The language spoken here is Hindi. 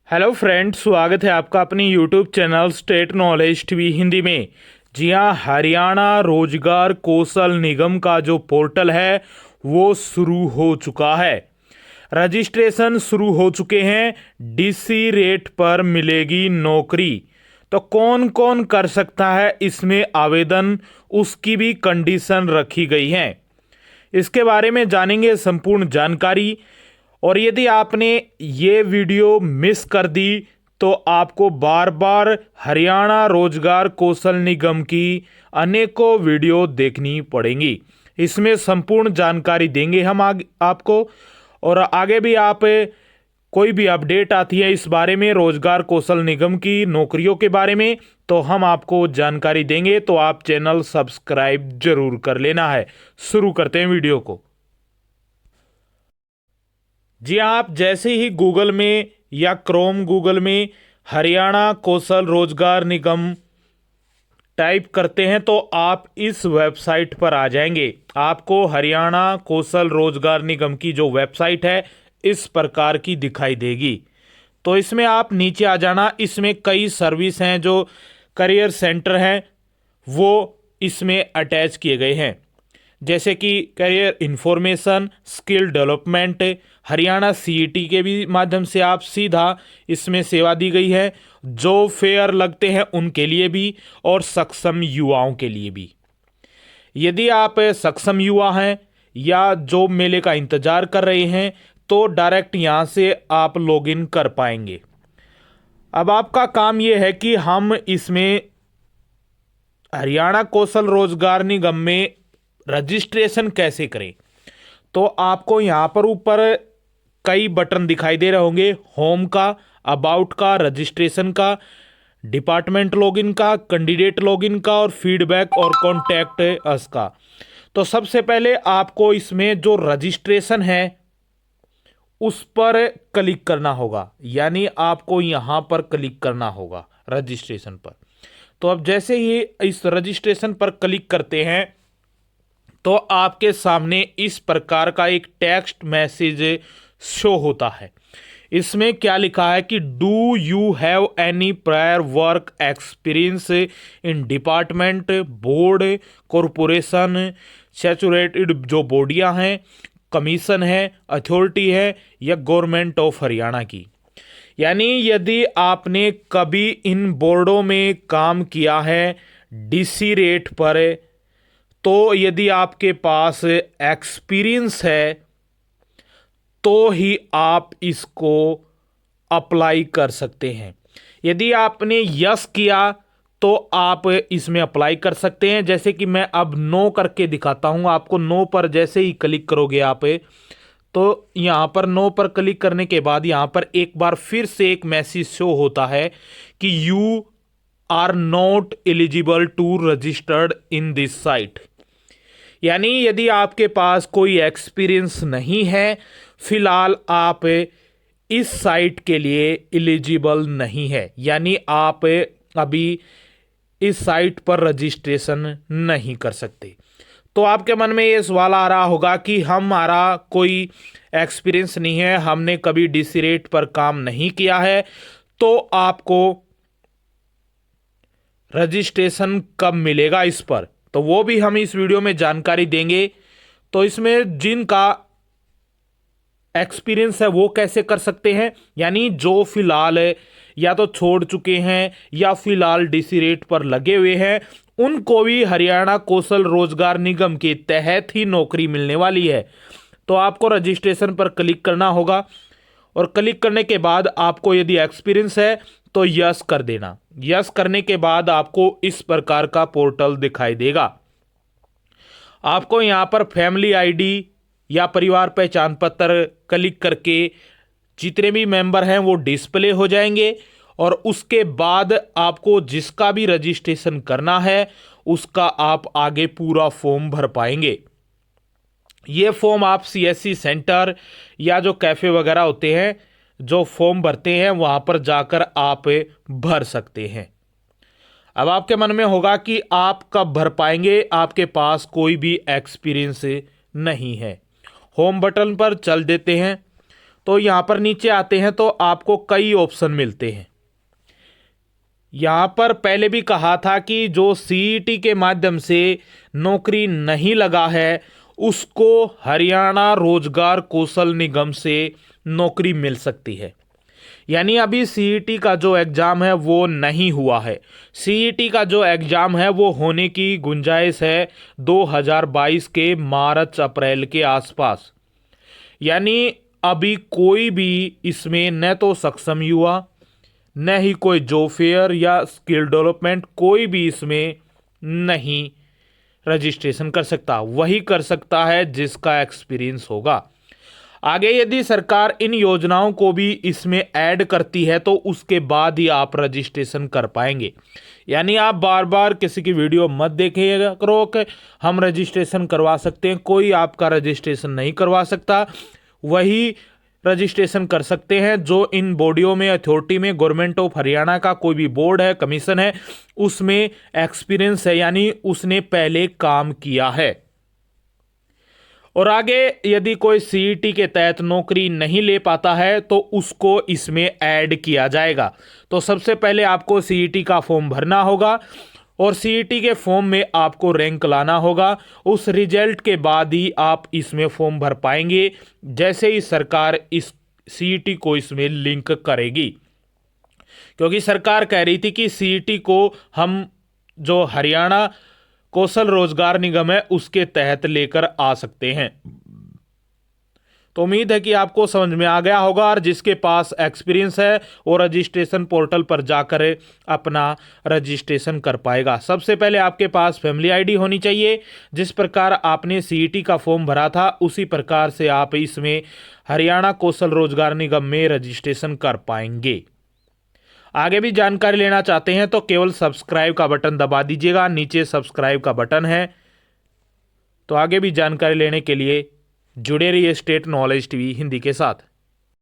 हेलो फ्रेंड्स, स्वागत है आपका अपनी YouTube channel state knowledge TV Hindi में। जी हाँ, हरियाणा रोजगार कौशल निगम का जो पोर्टल है वो शुरू हो चुका है। रजिस्ट्रेशन शुरू हो चुके हैं। डीसी रेट पर मिलेगी नौकरी। तो कौन कौन कर सकता है इसमें आवेदन, उसकी भी कंडीशन रखी गई है। इसके बारे में जानेंगे संपूर्ण जानकारी। और यदि आपने ये वीडियो मिस कर दी तो आपको बार बार हरियाणा रोजगार कौशल निगम की अनेकों वीडियो देखनी पड़ेंगी। इसमें संपूर्ण जानकारी देंगे हम आपको। और आगे भी आप कोई भी अपडेट आती है इस बारे में, रोजगार कौशल निगम की नौकरियों के बारे में, तो हम आपको जानकारी देंगे। तो आप चैनल सब्सक्राइब जरूर कर लेना है। शुरू करते हैं वीडियो को। जी, आप जैसे ही गूगल में या क्रोम गूगल में हरियाणा कौशल रोजगार निगम टाइप करते हैं तो आप इस वेबसाइट पर आ जाएंगे। आपको हरियाणा कौशल रोजगार निगम की जो वेबसाइट है इस प्रकार की दिखाई देगी। तो इसमें आप नीचे आ जाना। इसमें कई सर्विस हैं, जो करियर सेंटर हैं वो इसमें अटैच किए गए हैं, जैसे कि career information, skill development, Haryana CET के भी माध्यम से आप सीधा इसमें सेवा दी गई है। जो फेयर लगते हैं उनके लिए भी और सक्षम युवाओं के लिए भी। यदि आप सक्षम युवा हैं या जॉब मेले का इंतजार कर रहे हैं तो डायरेक्ट यहाँ से आप लॉगिन कर पाएंगे। अब आपका काम यह है कि हम इसमें हरियाणा कौशल रोजगार निगम में रजिस्ट्रेशन कैसे करें। तो आपको यहाँ पर ऊपर कई बटन दिखाई दे रहे होंगे। होम का, अबाउट का, रजिस्ट्रेशन का, डिपार्टमेंट लॉगिन का, कैंडिडेट लॉगिन का और फीडबैक और कॉन्टैक्ट अस का। तो सबसे पहले आपको इसमें जो रजिस्ट्रेशन है उस पर क्लिक करना होगा, यानी आपको यहाँ पर क्लिक करना होगा रजिस्ट्रेशन पर। तो अब जैसे ही इस रजिस्ट्रेशन पर क्लिक करते हैं तो आपके सामने इस प्रकार का एक टेक्स्ट मैसेज शो होता है। इसमें क्या लिखा है कि do you have any prior work experience in department, board, corporation, saturated जो बॉडियां हैं, कमीशन है, अथॉरिटी है या गवर्नमेंट ऑफ हरियाणा की। यानी यदि आपने कभी इन बोर्डों में काम किया है डीसी रेट पर, तो यदि आपके पास एक्सपीरियंस है तो ही आप इसको अप्लाई कर सकते हैं। यदि आपने यस किया तो आप इसमें अप्लाई कर सकते हैं। जैसे कि मैं अब नो करके दिखाता हूं आपको। नो पर जैसे ही क्लिक करोगे आप, तो यहां पर नो पर क्लिक करने के बाद यहां पर एक बार फिर से एक मैसेज शो होता है कि you are not eligible to registered in this site. यानी यदि आपके पास कोई एक्सपीरियंस नहीं है, फिलहाल आप इस साइट के लिए एलिजिबल नहीं है, यानी आप अभी इस साइट पर रजिस्ट्रेशन नहीं कर सकते। तो आपके मन में ये सवाल आ रहा होगा कि हमारा कोई एक्सपीरियंस नहीं है, हमने कभी डीसी रेट पर काम नहीं किया है, तो आपको रजिस्ट्रेशन कब मिलेगा इस पर, तो वो भी हम इस वीडियो में जानकारी देंगे। तो इसमें जिनका एक्सपीरियंस है वो कैसे कर सकते हैं, यानी जो फिलहाल या तो छोड़ चुके हैं या फिलहाल डीसी रेट पर लगे हुए हैं, उनको भी हरियाणा कौशल रोजगार निगम के तहत ही नौकरी मिलने वाली है। तो आपको रजिस्ट्रेशन पर क्लिक करना होगा और क्लिक करने के बाद आपको यदि एक्सपीरियंस है तो यस कर देना। यस करने के बाद आपको इस प्रकार का पोर्टल दिखाई देगा। आपको यहां पर फैमिली आईडी या परिवार पहचान पत्र क्लिक करके जितने भी मेंबर हैं वो डिस्प्ले हो जाएंगे। और उसके बाद आपको जिसका भी रजिस्ट्रेशन करना है उसका आप आगे पूरा फॉर्म भर पाएंगे। ये फॉर्म आप सीएससी सेंटर या जो कैफे वगैरह होते हैं जो फॉर्म भरते हैं वहां पर जाकर आप भर सकते हैं। अब आपके मन में होगा कि आप कब भर पाएंगे, आपके पास कोई भी एक्सपीरियंस नहीं है। होम बटन पर चल देते हैं तो यहाँ पर नीचे आते हैं तो आपको कई ऑप्शन मिलते हैं। यहाँ पर पहले भी कहा था कि जो सीईटी के माध्यम से नौकरी नहीं लगा है उसको हरियाणा रोजगार कौशल निगम से नौकरी मिल सकती है। यानी अभी सीईटी का जो एग्ज़ाम है वो नहीं हुआ है। सीईटी का जो एग्ज़ाम है वो होने की गुंजाइश है 2022 के मार्च अप्रैल के आसपास। यानी अभी कोई भी इसमें न तो सक्षम युवा, न ही कोई जॉब फेयर या स्किल डेवलपमेंट, कोई भी इसमें नहीं रजिस्ट्रेशन कर सकता। वही कर सकता है जिसका एक्सपीरियंस होगा। आगे यदि सरकार इन योजनाओं को भी इसमें ऐड करती है तो उसके बाद ही आप रजिस्ट्रेशन कर पाएंगे। यानी आप बार बार किसी की वीडियो मत देखिएगा करो कि हम रजिस्ट्रेशन करवा सकते हैं। कोई आपका रजिस्ट्रेशन नहीं करवा सकता। वही रजिस्ट्रेशन कर सकते हैं जो इन बॉडियों में, अथॉरिटी में, गवर्नमेंट ऑफ हरियाणा का कोई भी बोर्ड है, कमीशन है, उसमें एक्सपीरियंस है, यानी उसने पहले काम किया है। और आगे यदि कोई सीईटी के तहत नौकरी नहीं ले पाता है तो उसको इसमें ऐड किया जाएगा। तो सबसे पहले आपको सीईटी का फॉर्म भरना होगा और सीईटी के फॉर्म में आपको रैंक लाना होगा। उस रिजल्ट के बाद ही आप इसमें फॉर्म भर पाएंगे, जैसे ही सरकार इस सीईटी को इसमें लिंक करेगी। क्योंकि सरकार कह रही थी कि सीईटी को हम जो हरियाणा कौशल रोजगार निगम है उसके तहत लेकर आ सकते हैं। तो उम्मीद है कि आपको समझ में आ गया होगा। और जिसके पास एक्सपीरियंस है वो रजिस्ट्रेशन पोर्टल पर जाकर अपना रजिस्ट्रेशन कर पाएगा। सबसे पहले आपके पास फैमिली आईडी होनी चाहिए। जिस प्रकार आपने सीईटी का फॉर्म भरा था उसी प्रकार से आप इसमें हरियाणा कौशल रोजगार निगम में रजिस्ट्रेशन कर पाएंगे। आगे भी जानकारी लेना चाहते हैं तो केवल सब्सक्राइब का बटन दबा दीजिएगा, नीचे सब्सक्राइब का बटन है। तो आगे भी जानकारी लेने के लिए जुड़े रहिए स्टेट नॉलेज टीवी हिंदी के साथ।